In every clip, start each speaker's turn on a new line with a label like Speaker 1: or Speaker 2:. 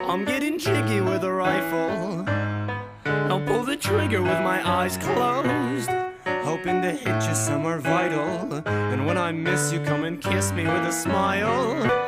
Speaker 1: I'm getting jiggy with a rifle. I'll pull the trigger with my eyes closed, hoping to hit you somewhere vital. And when I miss, you come and kiss me with a smile.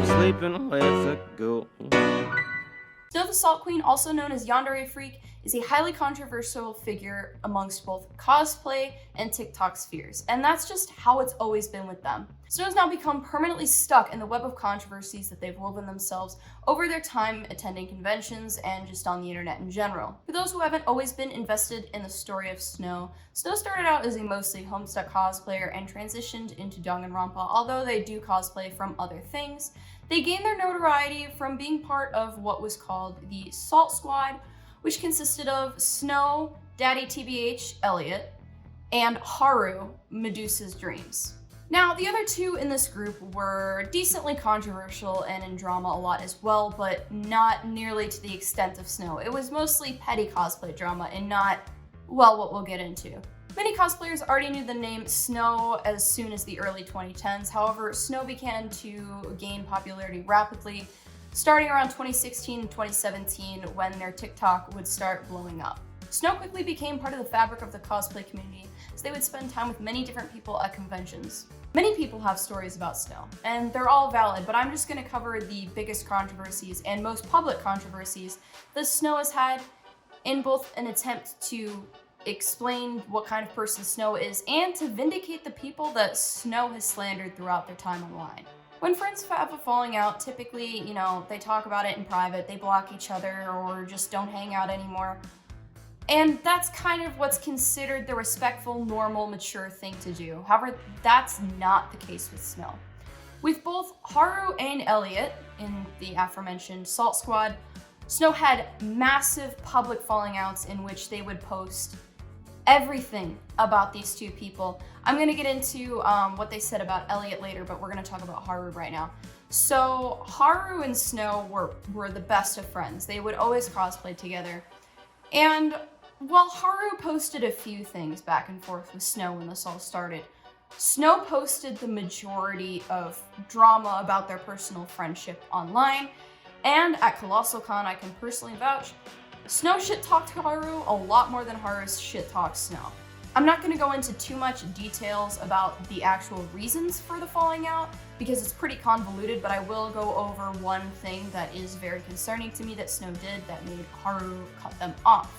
Speaker 1: Sleeping with a ghoul.
Speaker 2: Snowthesaltqueen, also known as yandere.freak, is a highly controversial figure amongst both cosplay and TikTok spheres, and that's just how it's always been with them. Snow's now become permanently stuck in the web of controversies that they've woven themselves over their time attending conventions and just on the internet in general. For those who haven't always been invested in the story of Snow, Snow started out as a mostly Homestuck cosplayer and transitioned into Danganronpa. Although they do cosplay from other things, they gained their notoriety from being part of what was called the Salt Squad, which consisted of Snow, Daddy TBH, Elliot, and Haru, medusas.dreams. Now, the other two in this group were decently controversial and in drama a lot as well, but not nearly to the extent of Snow. It was mostly petty cosplay drama and not, well, what we'll get into. Many cosplayers already knew the name Snow as soon as the early 2010s. However, Snow began to gain popularity rapidly, starting around 2016 and 2017 when their TikTok would start blowing up. Snow quickly became part of the fabric of the cosplay community, as they would spend time with many different people at conventions. Many people have stories about Snow, and they're all valid, but I'm just going to cover the biggest controversies and most public controversies that Snow has had in both an attempt to explain what kind of person Snow is and to vindicate the people that Snow has slandered throughout their time online. When friends have a falling out, typically, they talk about it in private, they block each other or just don't hang out anymore. And that's kind of what's considered the respectful, normal, mature thing to do. However, that's not the case with Snow. With both Haru and Elliot in the aforementioned Salt Squad, Snow had massive public falling outs in which they would post everything about these two people. I'm going to get into what they said about Elliot later, but we're going to talk about Haru right now. So Haru and Snow were the best of friends. They would always cosplay together. And while Haru posted a few things back and forth with Snow when this all started, Snow posted the majority of drama about their personal friendship online. And at Colossal Con, I can personally vouch, Snow shit-talked Haru a lot more than Haru shit-talked Snow. I'm not going to go into too much details about the actual reasons for the falling out, because it's pretty convoluted, but I will go over one thing that is very concerning to me that Snow did that made Haru cut them off.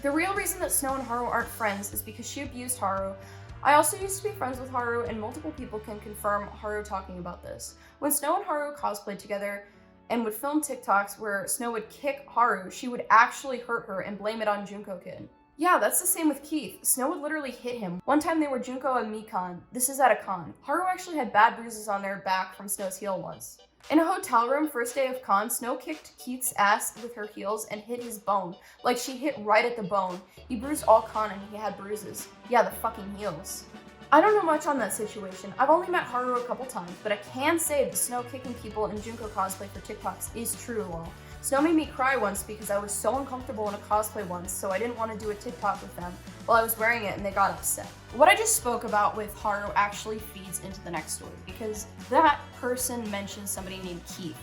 Speaker 2: The real reason that Snow and Haru aren't friends is because she abused Haru. I also used to be friends with Haru, and multiple people can confirm Haru talking about this. When Snow and Haru cosplayed together and would film TikToks where Snow would kick Haru, she would actually hurt her and blame it on Junko Kid. Yeah, that's the same with Keith. Snow would literally hit him. One time they were Junko and Mikan. This is at a con. Haru actually had bad bruises on their back from Snow's heel once. In a hotel room, first day of con, Snow kicked Keith's ass with her heels and hit his bone. Like, she hit right at the bone. He bruised all con and he had bruises. Yeah, the fucking heels. I don't know much on that situation. I've only met Haru a couple times, but I can say that Snow kicking people in Junko cosplay for TikToks is true lol. Snow made me cry once because I was so uncomfortable in a cosplay once, so I didn't want to do a TikTok with them while I was wearing it and they got upset. What I just spoke about with Haru actually feeds into the next story because that person mentioned somebody named Keith.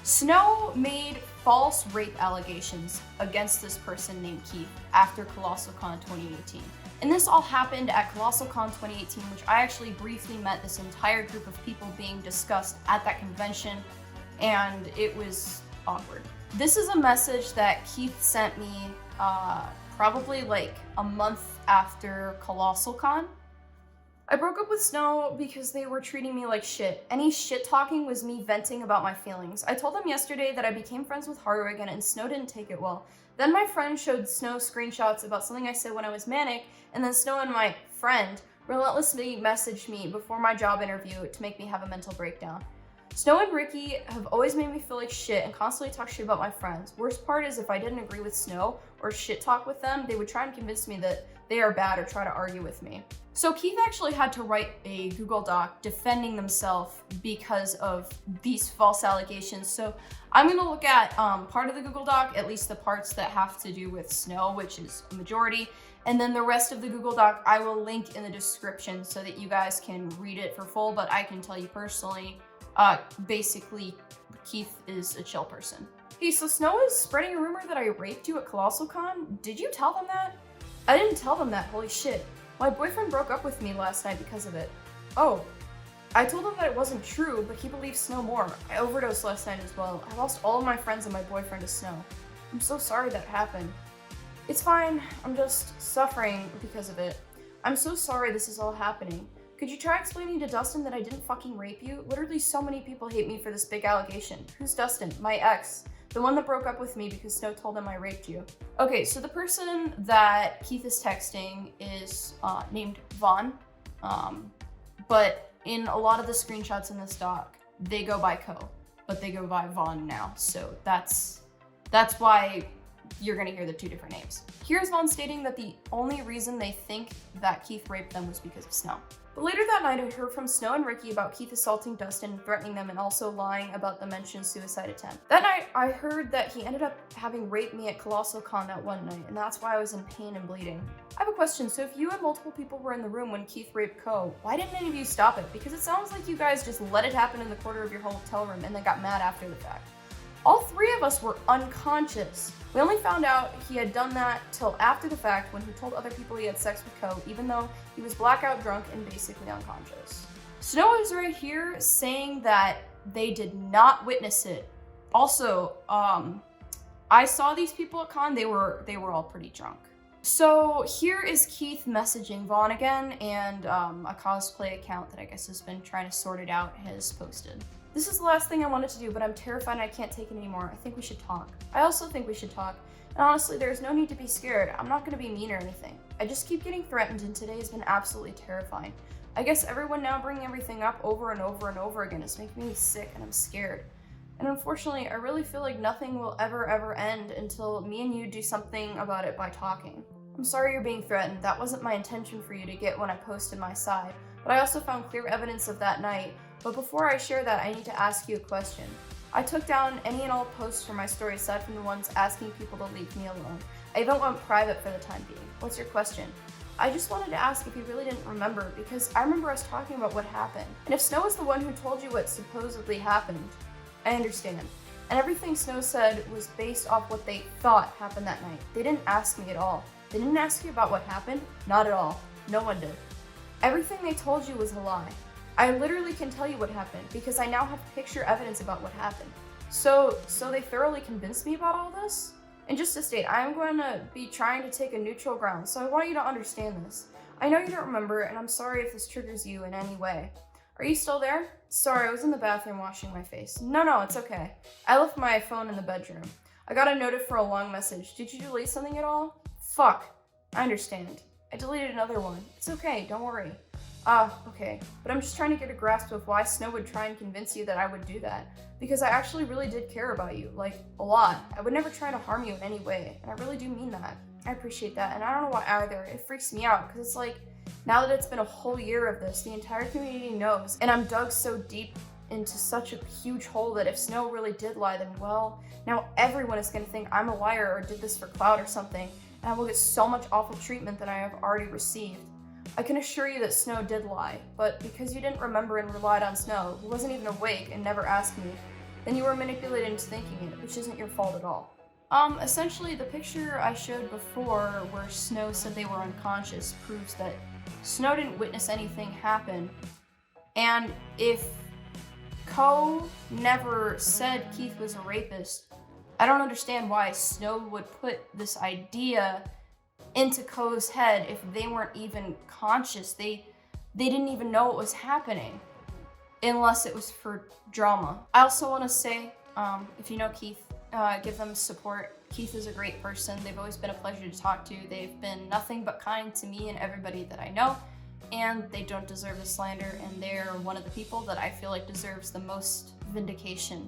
Speaker 2: Snow made false rape allegations against this person named Keith after Colossal Con 2018. And this all happened at Colossal Con 2018, which I actually briefly met this entire group of people being discussed at that convention, and it was awkward. This is a message that Keith sent me probably like a month after Colossal Con. I broke up with Snow because they were treating me like shit. Any shit talking was me venting about my feelings. I told them yesterday that I became friends with Haru again and Snow didn't take it well. Then my friend showed Snow screenshots about something I said when I was manic, and then Snow and my friend relentlessly messaged me before my job interview to make me have a mental breakdown. Snow and Ricky have always made me feel like shit and constantly talk shit about my friends. Worst part is if I didn't agree with Snow or shit talk with them, they would try and convince me that they are bad or try to argue with me. So Keith actually had to write a Google Doc defending themselves because of these false allegations. So I'm gonna look at part of the Google Doc, at least the parts that have to do with Snow, which is a majority. And then the rest of the Google Doc I will link in the description so that you guys can read it for full, but I can tell you personally, basically, Keith is a chill person. Hey, so Snow is spreading a rumor that I raped you at ColossalCon. Did you tell them that? I didn't tell them that, holy shit. My boyfriend broke up with me last night because of it. Oh, I told him that it wasn't true, but he believes Snow more. I overdosed last night as well. I lost all of my friends and my boyfriend to Snow. I'm so sorry that happened. It's fine, I'm just suffering because of it. I'm so sorry this is all happening. Could you try explaining to Dustin that I didn't fucking rape you? Literally so many people hate me for this big allegation. Who's Dustin? My ex. The one that broke up with me because Snow told him I raped you. Okay, so the person that Keith is texting is named Vaughn. But in a lot of the screenshots in this doc, they go by Co, but they go by Vaughn now. So that's why you're gonna hear the two different names. Here's Vaughn stating that the only reason they think that Keith raped them was because of Snow. But later that night, I heard from Snow and Ricky about Keith assaulting Dustin and threatening them and also lying about the mentioned suicide attempt. That night, I heard that he ended up having raped me at ColossalCon that one night, and that's why I was in pain and bleeding. I have a question, so if you and multiple people were in the room when Keith raped Co, why didn't any of you stop it? Because it sounds like you guys just let it happen in the corner of your hotel room and then got mad after the fact. All three of us were unconscious. We only found out he had done that till after the fact when he told other people he had sex with Co, even though he was blackout drunk and basically unconscious. Snow is right here saying that they did not witness it. Also, I saw these people at con, they were all pretty drunk. So here is Keith messaging Vaughn again, and a cosplay account that I guess has been trying to sort it out has posted. This is the last thing I wanted to do, but I'm terrified and I can't take it anymore. I think we should talk. I also think we should talk. And honestly, there's no need to be scared. I'm not gonna be mean or anything. I just keep getting threatened and today has been absolutely terrifying. I guess everyone now bringing everything up over and over and over again is making me sick and I'm scared. And unfortunately, I really feel like nothing will ever end until me and you do something about it by talking. I'm sorry you're being threatened. That wasn't my intention for you to get when I posted my side, but I also found clear evidence of that night. But before I share that, I need to ask you a question. I took down any and all posts from my story aside from the ones asking people to leave me alone. I even went private for the time being. What's your question? I just wanted to ask if you really didn't remember, because I remember us talking about what happened. And if Snow is the one who told you what supposedly happened, I understand. And everything Snow said was based off what they thought happened that night. They didn't ask me at all. They didn't ask you about what happened? Not at all. No one did. Everything they told you was a lie. I literally can tell you what happened because I now have picture evidence about what happened. So they thoroughly convinced me about all this? And just to state, I am going to be trying to take a neutral ground, so I want you to understand this. I know you don't remember, and I'm sorry if this triggers you in any way. Are you still there? Sorry, I was in the bathroom washing my face. No, it's okay. I left my phone in the bedroom. I got a notif for a long message. Did you delete something at all? Fuck. I understand. I deleted another one. It's okay, don't worry. Okay. But I'm just trying to get a grasp of why Snow would try and convince you that I would do that. Because I actually really did care about you, like, a lot. I would never try to harm you in any way, and I really do mean that. I appreciate that, and I don't know why either. It freaks me out, because it's like, now that it's been a whole year of this, the entire community knows, and I'm dug so deep into such a huge hole that if Snow really did lie, then well, now everyone is going to think I'm a liar or did this for clout or something, and I will get so much awful treatment that I have already received. I can assure you that Snow did lie, but because you didn't remember and relied on Snow, who wasn't even awake and never asked me, then you were manipulated into thinking it, which isn't your fault at all. Essentially, the picture I showed before where Snow said they were unconscious proves that Snow didn't witness anything happen, and if Co never said Keith was a rapist, I don't understand why Snow would put this idea into Co's head if they weren't even conscious. They didn't even know what was happening, unless it was for drama. I also want to say, if you know Keith, give them support. Keith is a great person. They've always been a pleasure to talk to. They've been nothing but kind to me and everybody that I know, and they don't deserve the slander, and they're one of the people that I feel like deserves the most vindication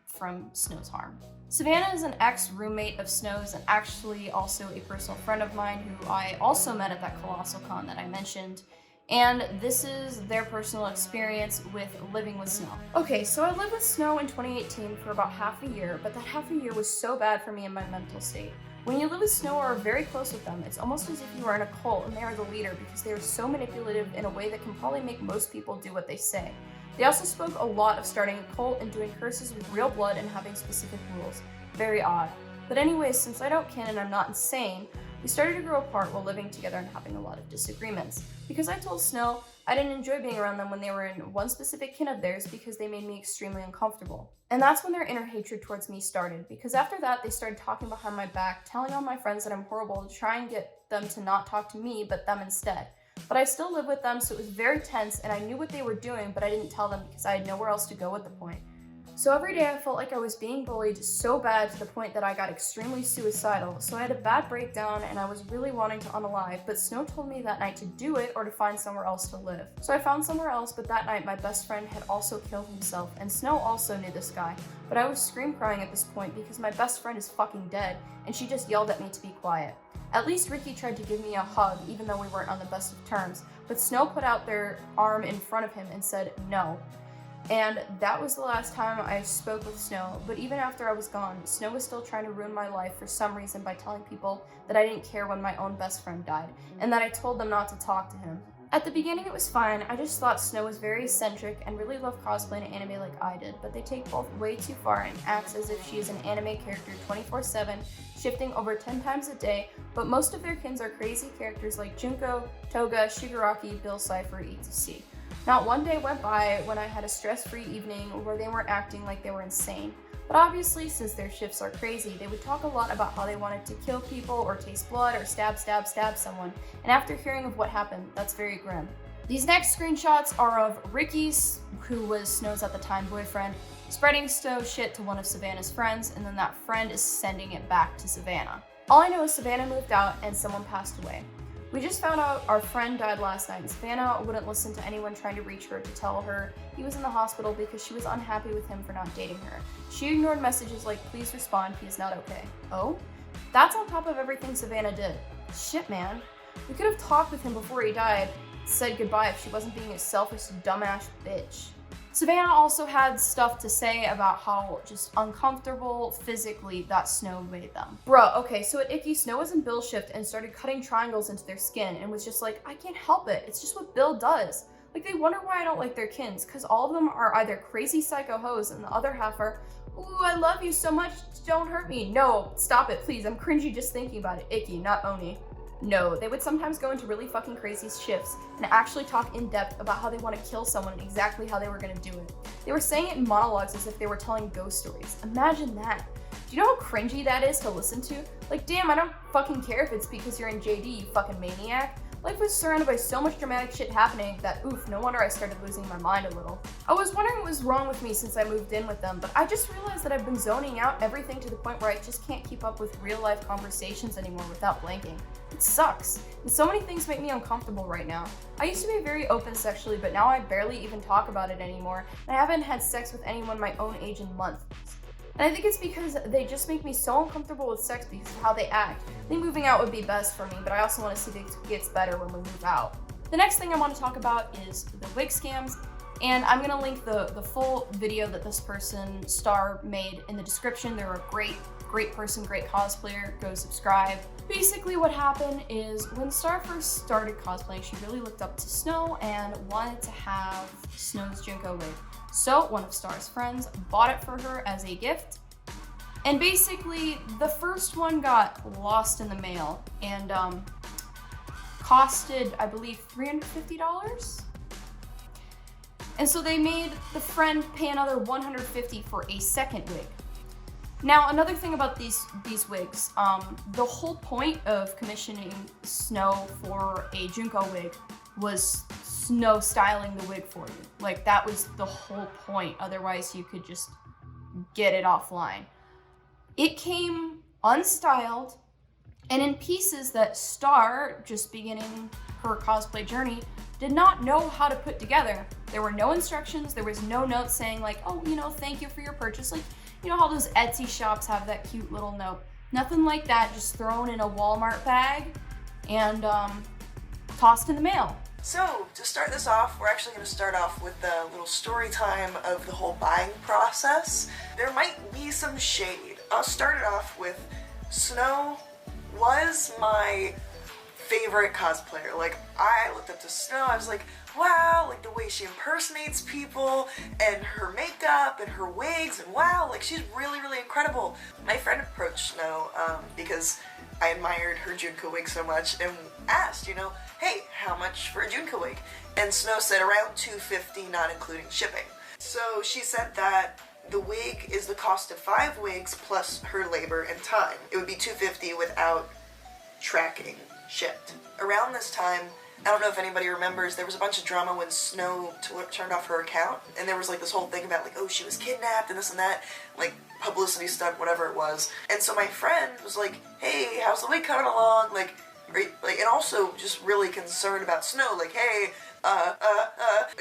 Speaker 2: from Snow's harm. Savannah is an ex-roommate of Snow's and actually also a personal friend of mine who I also met at that Colossal Con that I mentioned. And this is their personal experience with living with Snow. Okay, so I lived with Snow in 2018 for about half a year, but that half a year was so bad for me in my mental state. When you live with Snow or are very close with them, it's almost as if you are in a cult and they are the leader because they are so manipulative in a way that can probably make most people do what they say. They also spoke a lot of starting a cult and doing curses with real blood and having specific rules. Very odd. But anyways, since I don't kin and I'm not insane, we started to grow apart while living together and having a lot of disagreements. Because I told Snow I didn't enjoy being around them when they were in one specific kin of theirs because they made me extremely uncomfortable. And that's when their inner hatred towards me started, because after that they started talking behind my back, telling all my friends that I'm horrible to try and get them to not talk to me but them instead. But I still lived with them, so it was very tense and I knew what they were doing, but I didn't tell them because I had nowhere else to go at the point. So every day I felt like I was being bullied so bad to the point that I got extremely suicidal, so I had a bad breakdown and I was really wanting to unalive, but Snow told me that night to do it or to find somewhere else to live. So I found somewhere else, but that night my best friend had also killed himself, and Snow also knew this guy, but I was scream crying at this point because my best friend is fucking dead, and she just yelled at me to be quiet. At least Ricky tried to give me a hug, even though we weren't on the best of terms, but Snow put out their arm in front of him and said no. And that was the last time I spoke with Snow, but even after I was gone, Snow was still trying to ruin my life for some reason by telling people that I didn't care when my own best friend died, and that I told them not to talk to him. At the beginning it was fine, I just thought Snow was very eccentric and really loved cosplay and anime like I did, but they take both way too far and acts as if she is an anime character 24/7, shifting over 10 times a day, but most of their kins are crazy characters like Junko, Toga, Shigaraki, Bill Cipher, etc. Not one day went by when I had a stress-free evening where they weren't acting like they were insane. But obviously, since their shifts are crazy, they would talk a lot about how they wanted to kill people or taste blood or stab someone. And after hearing of what happened, that's very grim. These next screenshots are of Ricky's, who was Snow's at the time boyfriend, spreading Snow shit to one of Savannah's friends, and then that friend is sending it back to Savannah. All I know is Savannah moved out and someone passed away. We just found out our friend died last night, and Savannah wouldn't listen to anyone trying to reach her to tell her he was in the hospital because she was unhappy with him for not dating her. She ignored messages like, please respond, he is not okay. Oh? That's on top of everything Savannah did. Shit, man. We could have talked with him before he died, said goodbye if she wasn't being a selfish, dumbass bitch. Savannah also had stuff to say about how just uncomfortable physically that Snow made them. Bruh, okay, so at Icky, Snow was in Bill's shift and started cutting triangles into their skin and was just like, I can't help it, it's just what Bill does. Like, they wonder why I don't like their kins, because all of them are either crazy psycho hoes and the other half are, ooh, I love you so much, don't hurt me. No, stop it, please, I'm cringy just thinking about it. Icky, not Oni. No, they would sometimes go into really fucking crazy shifts and actually talk in depth about how they want to kill someone and exactly how they were going to do it. They were saying it in monologues as if they were telling ghost stories. Imagine that. Do you know how cringy that is to listen to? Like, damn, I don't fucking care if it's because you're in JD, you fucking maniac. Life was surrounded by so much dramatic shit happening that, oof, no wonder I started losing my mind a little. I was wondering what was wrong with me since I moved in with them, but I just realized that I've been zoning out everything to the point where I just can't keep up with real life conversations anymore without blanking. It sucks, and so many things make me uncomfortable right now. I used to be very open sexually, but now I barely even talk about it anymore, and I haven't had sex with anyone my own age in months. And I think it's because they just make me so uncomfortable with sex because of how they act. I think moving out would be best for me, but I also want to see if it gets better when we move out. The next thing I want to talk about is the wig scams, and I'm going to link the full video that this person, Star, made in the description. They're a great person, great cosplayer. Go subscribe. Basically what happened is when Star first started cosplaying, she really looked up to Snow and wanted to have Snow's Junko wig. So one of Star's friends bought it for her as a gift. And basically the first one got lost in the mail and costed, I believe, $350. And so they made the friend pay another $150 for a second wig. Now, another thing about these wigs, the whole point of commissioning Snow for a Junko wig was Snow styling the wig for you. Like, that was the whole point. Otherwise, you could just get it offline. It came unstyled, and in pieces that Star, just beginning her cosplay journey, did not know how to put together. There were no instructions, there was no note saying like, oh, you know, thank you for your purchase. Like, you know how those Etsy shops have that cute little note. Nothing like that, just thrown in a Walmart bag and tossed in the mail.
Speaker 3: So, to start this off, we're actually going to start off with a little story time of the whole buying process. There might be some shade. I'll start it off with Snow was my favorite cosplayer. Like, I looked up to Snow, I was like, wow, like the way she impersonates people, and her makeup, and her wigs, and wow, like she's really, really incredible. My friend approached Snow because I admired her Junko wig so much, and asked, you know, hey, how much for a Junko wig? And Snow said around $250, not including shipping. So she said that the wig is the cost of 5 wigs plus her labor and time. It would be $250 without tracking shipped. Around this time, I don't know if anybody remembers, there was a bunch of drama when Snow turned off her account, and there was like this whole thing about like, oh, she was kidnapped and this and that, like publicity stunt, whatever it was. And so my friend was like, hey, how's the wig coming along? Like, and also just really concerned about Snow, like, hey,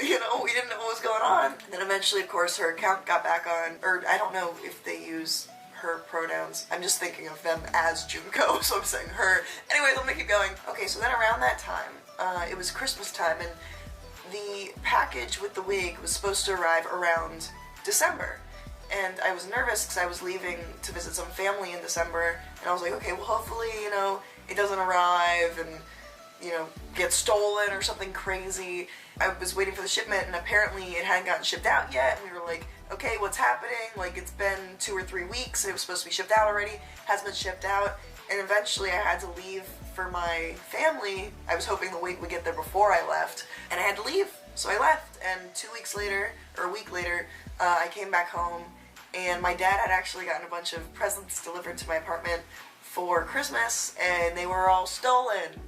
Speaker 3: you know, we didn't know what was going on. And then eventually, of course, her account got back on, or I don't know if they use her pronouns. I'm just thinking of them as Junko, so I'm saying her. Anyways, let me keep going. Okay, so then around that time, it was Christmas time, and the package with the wig was supposed to arrive around December. And I was nervous because I was leaving to visit some family in December, and I was like, okay, well, hopefully, you know, it doesn't arrive and, you know, get stolen or something crazy. I was waiting for the shipment, and apparently it hadn't gotten shipped out yet, and we were like, okay, what's happening? Like, it's been 2 or 3 weeks, and it was supposed to be shipped out already, hasn't been shipped out, and eventually I had to leave for my family. I was hoping the wig would get there before I left, and I had to leave, so I left, and 2 weeks later, or a week later, I came back home, and my dad had actually gotten a bunch of presents delivered to my apartment for Christmas, and they were all stolen.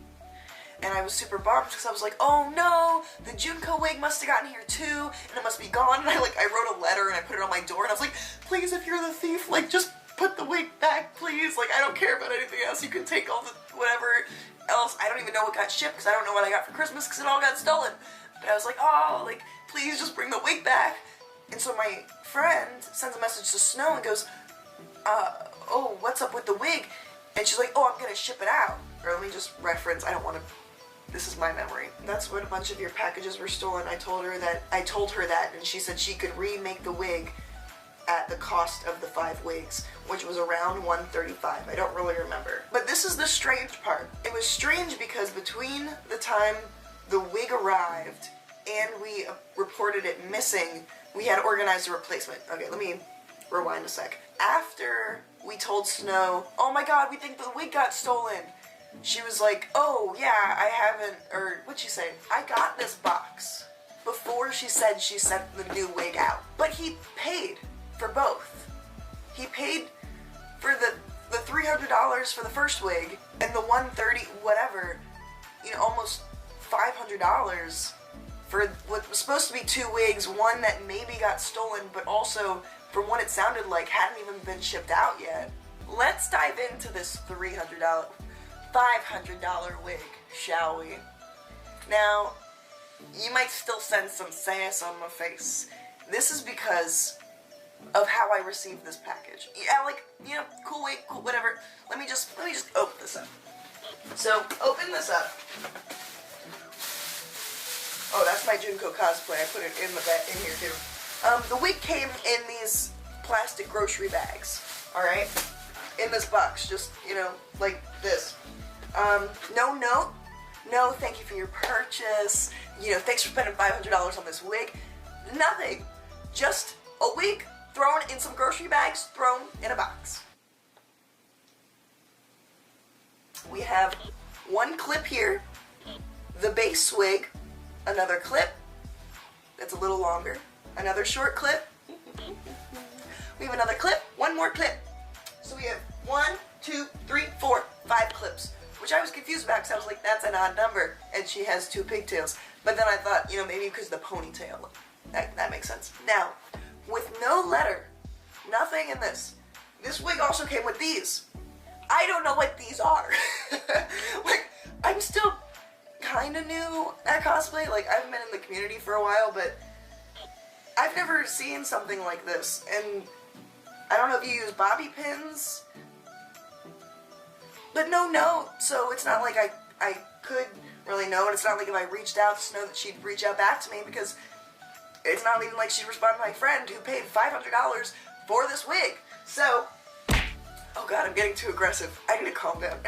Speaker 3: And I was super bummed because I was like, oh no, the Junko wig must have gotten here too, and it must be gone. And I wrote a letter and I put it on my door, and I was like, please, if you're the thief, like, just put the wig back, please. Like, I don't care about anything else. You can take all the whatever else. I don't even know what got shipped because I don't know what I got for Christmas because it all got stolen. But I was like, oh, like, please just bring the wig back. And so my friend sends a message to Snow and goes, oh, what's up with the wig? And she's like, oh, I'm gonna ship it out. Or let me just reference, I don't want to, this is my memory. That's when a bunch of your packages were stolen. I told her that, and she said she could remake the wig at the cost of the 5 wigs, which was around $135. I don't really remember. But this is the strange part. It was strange because between the time the wig arrived and we reported it missing, we had organized a replacement. Okay, let me rewind a sec. After we told Snow, oh my god, we think the wig got stolen, she was like, oh yeah, I haven't, or what'd she say? I got this box before she said she sent the new wig out. But he paid for both. He paid for the $300 for the first wig and the $130 whatever, you know, almost $500 for what was supposed to be 2 wigs, one that maybe got stolen, but also, from what it sounded like, hadn't even been shipped out yet. Let's dive into this $500 wig, shall we? Now, you might still sense some sass on my face. This is because of how I received this package. Yeah, like, you know, cool wig, cool, whatever. Let me just open this up. So, open this up. Oh, that's my Junko cosplay. I put it in here too. The wig came in these plastic grocery bags, alright? In this box, just, you know, like this. No note, no thank you for your purchase, you know, thanks for spending $500 on this wig. Nothing. Just a wig thrown in some grocery bags, thrown in a box. We have one clip here, the base wig, another clip that's a little longer, another short clip, we have another clip, one more clip. So we have 1, 2, 3, 4, 5 clips, which I was confused about because I was like, that's an odd number, and she has 2 pigtails. But then I thought, you know, maybe because of the ponytail. That makes sense. Now, with no letter, nothing in this wig also came with these. I don't know what these are. Like, I'm still kind of new at cosplay. Like, I haven't been in the community for a while, but I've never seen something like this. And I don't know if you use bobby pins, but no note, so it's not like I could really know, and it's not like if I reached out to Snow that she'd reach out back to me, because it's not even like she'd respond to my friend who paid $500 for this wig. So, oh god, I'm getting too aggressive. I need to calm down.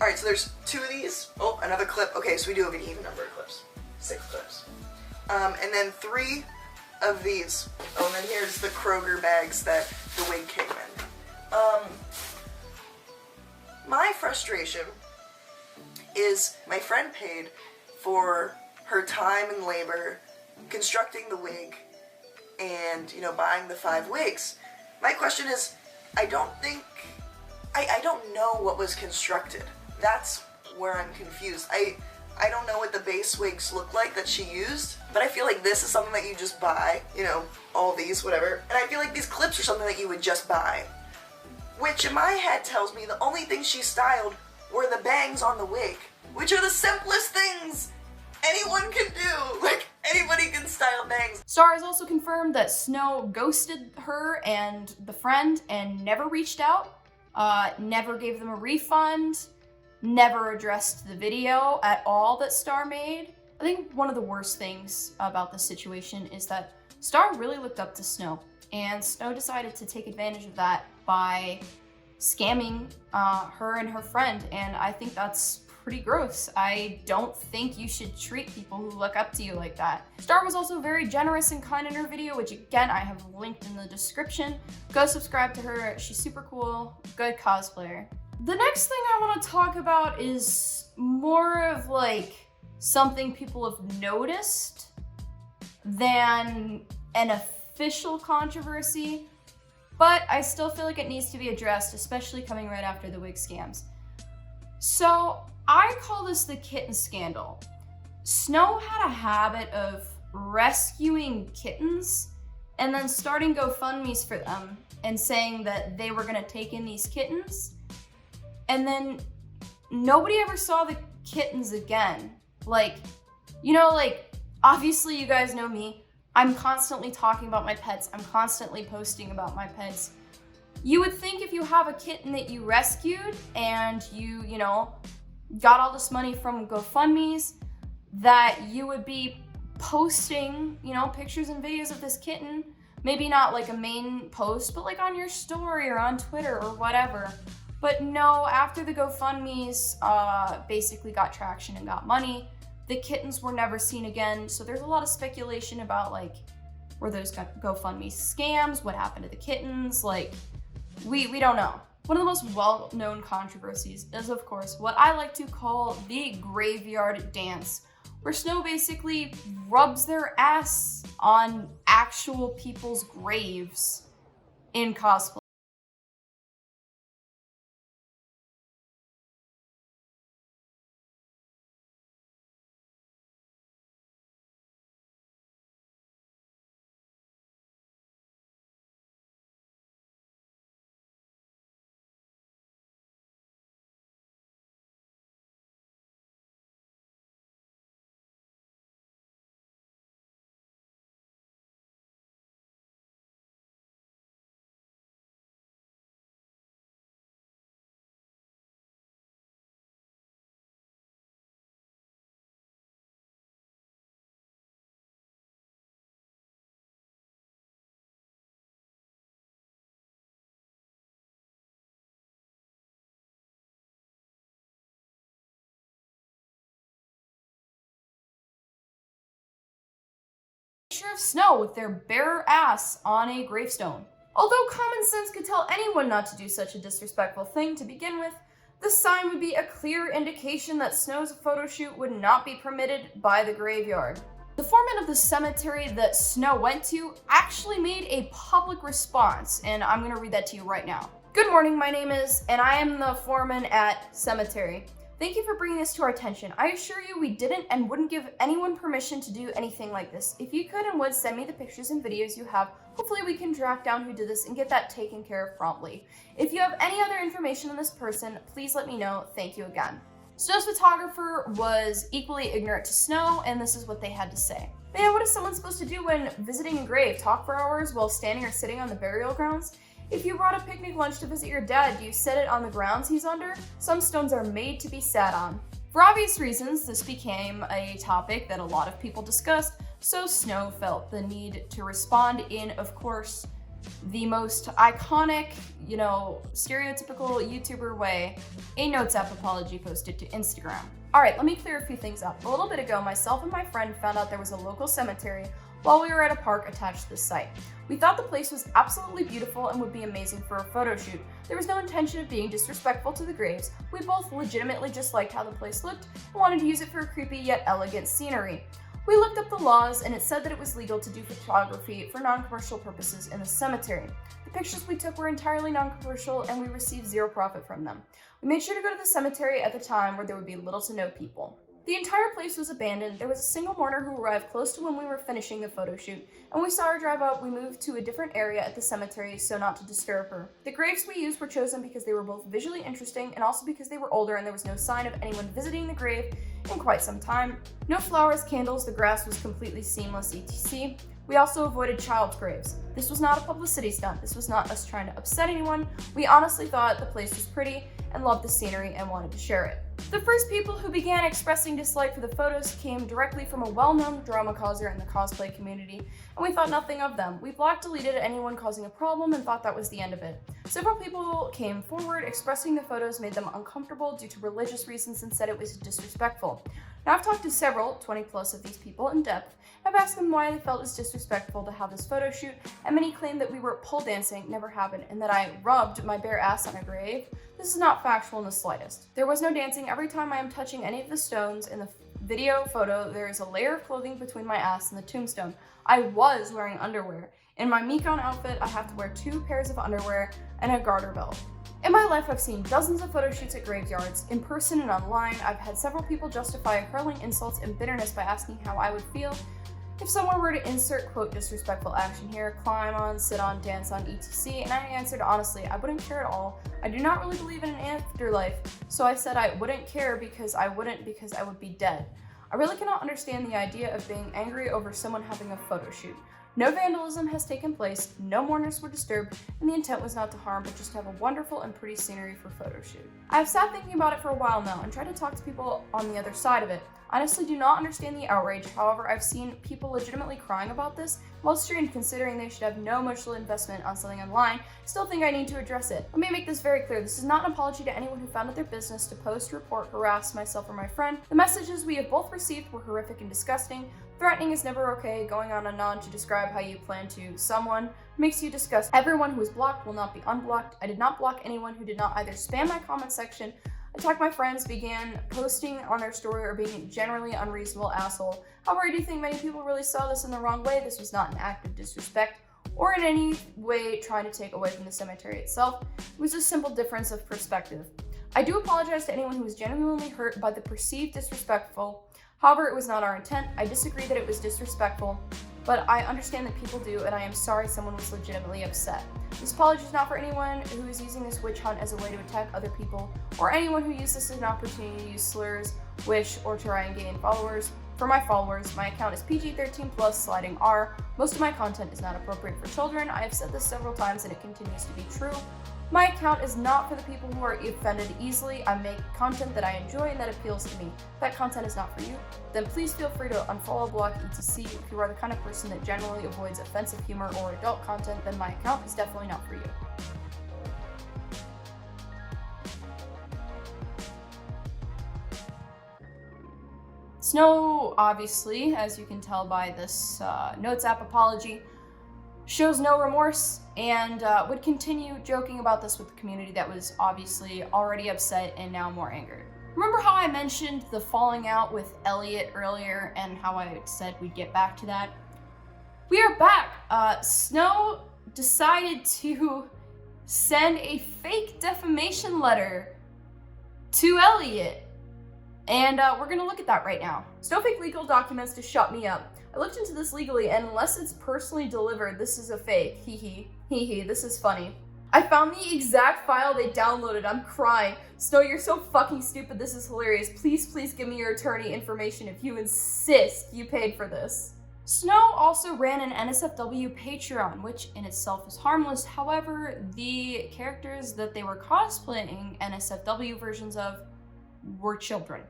Speaker 3: Alright, so there's 2 of these. Oh, another clip. Okay, so we do have an even number of clips. 6 clips. And then 3 of these. Oh, and then here's the Kroger bags that the wig came in. My frustration is my friend paid for her time and labor constructing the wig and, you know, buying the 5 wigs. My question is, I don't know what was constructed. That's where I'm confused. I don't know what the base wigs look like that she used, but I feel like this is something that you just buy, you know, all these, whatever. And I feel like these clips are something that you would just buy. Which in my head tells me the only thing she styled were the bangs on the wig, which are the simplest things anyone can do. Like, anybody can style bangs.
Speaker 2: Star has also confirmed that Snow ghosted her and the friend and never reached out, never gave them a refund, never addressed the video at all that Star made. I think one of the worst things about this situation is that Star really looked up to Snow, and Snow decided to take advantage of that by scamming her and her friend, and I think that's pretty gross. I don't think you should treat people who look up to you like that. Star was also very generous and kind in her video, which again, I have linked in the description. Go subscribe to her. She's super cool, good cosplayer. The next thing I want to talk about is more of like something people have noticed than an official controversy, but I still feel like it needs to be addressed, especially coming right after the wig scams. So I call this the kitten scandal. Snow had a habit of rescuing kittens and then starting GoFundMes for them and saying that they were gonna take in these kittens, and then nobody ever saw the kittens again. Like, you know, like, obviously you guys know me. I'm constantly talking about my pets. I'm constantly posting about my pets. You would think if you have a kitten that you rescued and you know, got all this money from GoFundMes, that you would be posting, you know, pictures and videos of this kitten. Maybe not like a main post, but like on your story or on Twitter or whatever. But no, after the GoFundMes basically got traction and got money, the kittens were never seen again. So there's a lot of speculation about like, were those GoFundMe scams? What happened to the kittens? Like, we don't know. One of the most well-known controversies is, of course, what I like to call the graveyard dance, where Snow basically rubs their ass on actual people's graves in cosplay. Of Snow with their bare ass on a gravestone. Although common sense could tell anyone not to do such a disrespectful thing to begin with, the sign would be a clear indication that Snow's photo shoot would not be permitted by the graveyard. The foreman of the cemetery that Snow went to actually made a public response, and I'm gonna read that to you right now. Good morning, my name is, and I am the foreman at cemetery. Thank you for bringing this to our attention. I assure you we didn't and wouldn't give anyone permission to do anything like this. If you could and would send me the pictures and videos you have, hopefully we can track down who did this and get that taken care of promptly. If you have any other information on this person, please let me know. Thank you again. Snow's photographer was equally ignorant to Snow, and this is what they had to say. Man, what is someone supposed to do when visiting a grave? Talk for hours while standing or sitting on the burial grounds? If you brought a picnic lunch to visit your dad, do you set it on the grounds he's under? Some stones are made to be sat on. For obvious reasons, this became a topic that a lot of people discussed, so Snow felt the need to respond in, of course, the most iconic, stereotypical YouTuber way, a notes app apology posted to Instagram. Alright, let me clear a few things up. A little bit ago, myself and my friend found out there was a local cemetery while we were at a park attached to the site. We thought the place was absolutely beautiful and would be amazing for a photo shoot. There was no intention of being disrespectful to the graves. We both legitimately just liked how the place looked and wanted to use it for creepy yet elegant scenery. We looked up the laws and it said that it was legal to do photography for non-commercial purposes in the cemetery. The pictures we took were entirely non-commercial and we received zero profit from them. We made sure to go to the cemetery at the time where there would be little to no people. The entire place was abandoned. There was a single mourner who arrived close to when we were finishing the photo shoot. And when we saw her drive up, we moved to a different area at the cemetery so not to disturb her. The graves we used were chosen because they were both visually interesting and also because they were older and there was no sign of anyone visiting the grave in quite some time. No flowers, candles, the grass was completely seamless, etc. We also avoided child's graves. This was not a publicity stunt. This was not us trying to upset anyone. We honestly thought the place was pretty and loved the scenery and wanted to share it. The first people who began expressing dislike for the photos came directly from a well-known drama causer in the cosplay community, and we thought nothing of them. We blocked, deleted anyone causing a problem and thought that was the end of it. Several people came forward expressing the photos made them uncomfortable due to religious reasons and said it was disrespectful. Now I've talked to several, 20 plus of these people in depth. I've asked them why they felt it was disrespectful to have this photo shoot, and many claimed that we were pole dancing never happened and that I rubbed my bare ass on a grave. This is not factual in the slightest. There was no dancing. Every time I am touching any of the stones in the video photo, there is a layer of clothing between my ass and the tombstone. I was wearing underwear. In my Mekon outfit, I have to wear 2 pairs of underwear and a garter belt. In my life, I've seen dozens of photo shoots at graveyards, in person and online. I've had several people justify hurling insults and bitterness by asking how I would feel if someone were to insert, quote, disrespectful action here, climb on, sit on, dance on, etc. And I answered honestly, I wouldn't care at all. I do not really believe in an afterlife, so I said I wouldn't care because I would be dead. I really cannot understand the idea of being angry over someone having a photo shoot. No vandalism has taken place, no mourners were disturbed, and the intent was not to harm, but just to have a wonderful and pretty scenery for photo shoot. I have sat thinking about it for a while now and tried to talk to people on the other side of it. I honestly do not understand the outrage, however, I've seen people legitimately crying about this. While strange considering they should have no emotional investment on something online, I still think I need to address it. Let me make this very clear, this is not an apology to anyone who found it their business to post, report, harass myself or my friend. The messages we have both received were horrific and disgusting. Threatening is never okay. Going on and on to describe how you plan to someone makes you disgust. Everyone who is blocked will not be unblocked. I did not block anyone who did not either spam my comment section, attack my friends, began posting on their story, or being a generally unreasonable asshole. However, I do think many people really saw this in the wrong way. This was not an act of disrespect or in any way trying to take away from the cemetery itself. It was a simple difference of perspective. I do apologize to anyone who was genuinely hurt by the perceived disrespectful. However, it was not our intent. I disagree that it was disrespectful, but I understand that people do, and I am sorry someone was legitimately upset. This apology is not for anyone who is using this witch hunt as a way to attack other people, or anyone who uses this as an opportunity to use slurs, wish, or try and gain followers. For my followers, my account is PG-13+, sliding R. Most of my content is not appropriate for children. I have said this several times and it continues to be true. My account is not for the people who are offended easily. I make content that I enjoy and that appeals to me. If that content is not for you, then please feel free to unfollow, block, etc. If you are the kind of person that generally avoids offensive humor or adult content, then my account is definitely not for you. Snow, obviously, as you can tell by this Notes app apology, shows no remorse and would continue joking about this with the community that was obviously already upset and now more angered. Remember how I mentioned the falling out with Elliot earlier and how I said we'd get back to that? We are back. Snow decided to send a fake defamation letter to Elliot And we're gonna look at that right now. Snowfake legal documents to shut me up. I looked into this legally, and unless it's personally delivered, this is a fake. Hee hee. Hee hee, this is funny. I found the exact file they downloaded. I'm crying. Snow, you're so fucking stupid. This is hilarious. Please give me your attorney information if you insist you paid for this. Snow also ran an NSFW Patreon, which in itself is harmless. However, the characters that they were cosplaying NSFW versions of were children.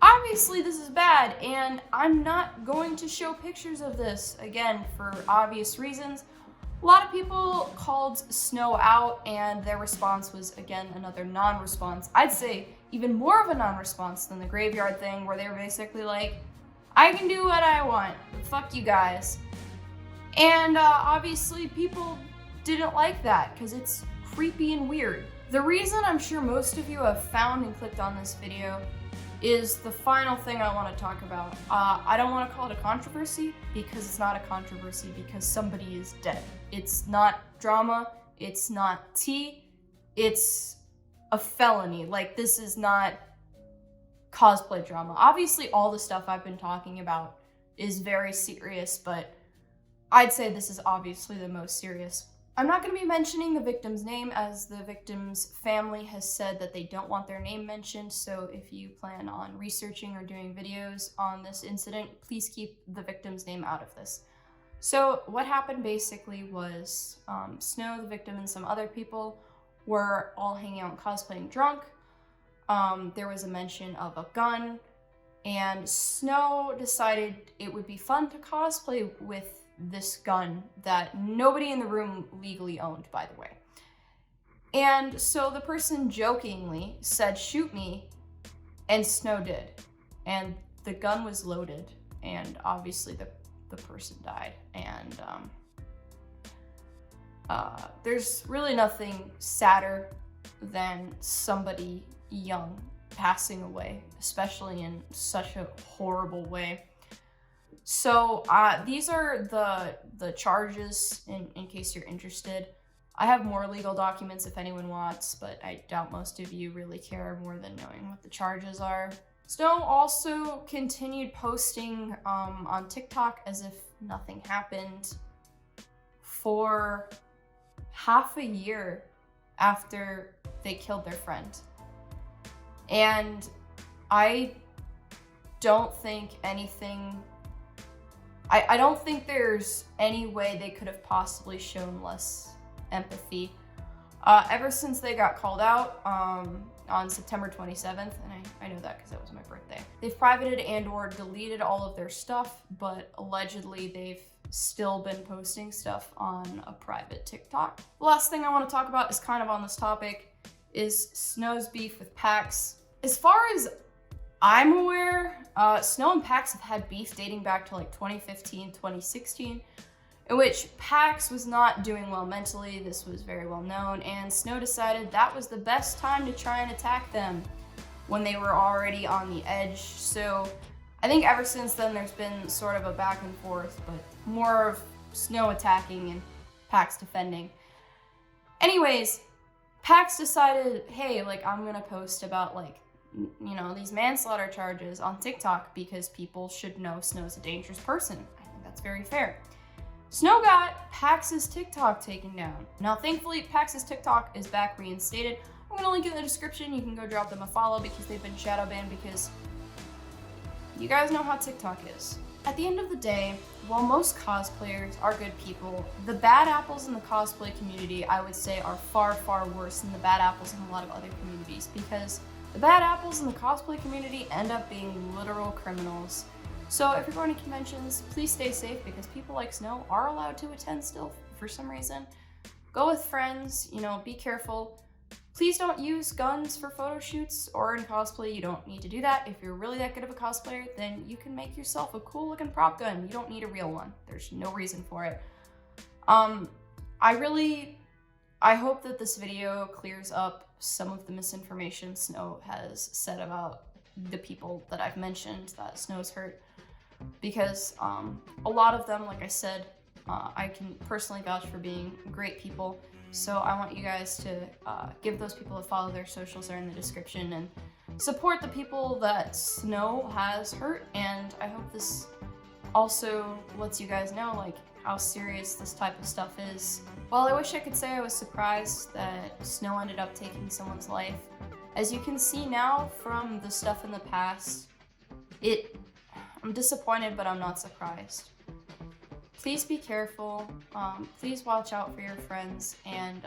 Speaker 2: Obviously, this is bad, and I'm not going to show pictures of this, again, for obvious reasons. A lot of people called Snow out, and their response was, again, another non-response. I'd say even more of a non-response than the graveyard thing, where they were basically like, I can do what I want, fuck you guys. And obviously people didn't like that, because it's creepy and weird. The reason I'm sure most of you have found and clicked on this video is the final thing I want to talk about. I don't want to call it a controversy, because it's not a controversy, because somebody is dead. It's not drama, it's not tea, it's a felony. Like, this is not cosplay drama. Obviously, all the stuff I've been talking about is very serious, but I'd say this is obviously the most serious. I'm not going to be mentioning the victim's name, as the victim's family has said that they don't want their name mentioned, so if you plan on researching or doing videos on this incident, please keep the victim's name out of this. So what happened basically was Snow, the victim, and some other people were all hanging out and cosplaying drunk. There was a mention of a gun, and Snow decided it would be fun to cosplay with this gun that nobody in the room legally owned, by the way. And so the person jokingly said, "Shoot me," and Snow did. And the gun was loaded, and obviously the person died. And there's really nothing sadder than somebody young passing away, especially in such a horrible way. So these are the charges in case you're interested. I have more legal documents if anyone wants, but I doubt most of you really care more than knowing what the charges are. Snow also continued posting on TikTok as if nothing happened for half a year after they killed their friend. And I don't think anything... I don't think there's any way they could have possibly shown less empathy. Ever since they got called out on September 27th, and I know that because that was my birthday, they've privated and or deleted all of their stuff, but allegedly they've still been posting stuff on a private TikTok. The last thing I want to talk about is kind of on this topic, is Snow's beef with Pax. As far as I'm aware, Snow and Pax have had beef dating back to like 2015, 2016, in which Pax was not doing well mentally. This was very well known, and Snow decided that was the best time to try and attack them when they were already on the edge. So I think ever since then there's been sort of a back and forth, but more of Snow attacking and Pax defending. Anyways, Pax decided, hey, like, I'm gonna post about, like, you know, these manslaughter charges on TikTok because people should know Snow's a dangerous person. I think that's very fair. Snow got Pax's TikTok taken down. Now, thankfully, Pax's TikTok is back reinstated. I'm gonna link it in the description. You can go drop them a follow because they've been shadow banned, because you guys know how TikTok is. At the end of the day, while most cosplayers are good people, the bad apples in the cosplay community, I would say, are far, far worse than the bad apples in a lot of other communities, because the bad apples in the cosplay community end up being literal criminals. So if you're going to conventions, please stay safe, because people like Snow are allowed to attend still for some reason. Go with friends, you know, be careful. Please don't use guns for photo shoots or in cosplay. You don't need to do that. If you're really that good of a cosplayer, then you can make yourself a cool looking prop gun. You don't need a real one. There's no reason for it. I hope that this video clears up some of the misinformation Snow has said about the people that I've mentioned that Snow's hurt, because a lot of them, like I said, I can personally vouch for being great people. So I want you guys to give those people a follow. Their socials are in the description, and support the people that Snow has hurt, and I hope this also lets you guys know like how serious this type of stuff is. While I wish I could say I was surprised that Snow ended up taking someone's life, as you can see now from the stuff in the past, I'm disappointed, but I'm not surprised. Please be careful, please watch out for your friends, and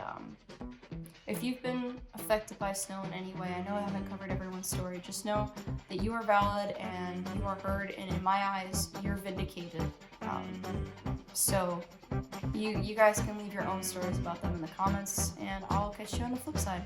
Speaker 2: if you've been affected by Snow in any way, I know I haven't covered everyone's story, just know that you are valid and you are heard, and in my eyes, you're vindicated. So you guys can leave your own stories about them in the comments, and I'll catch you on the flip side.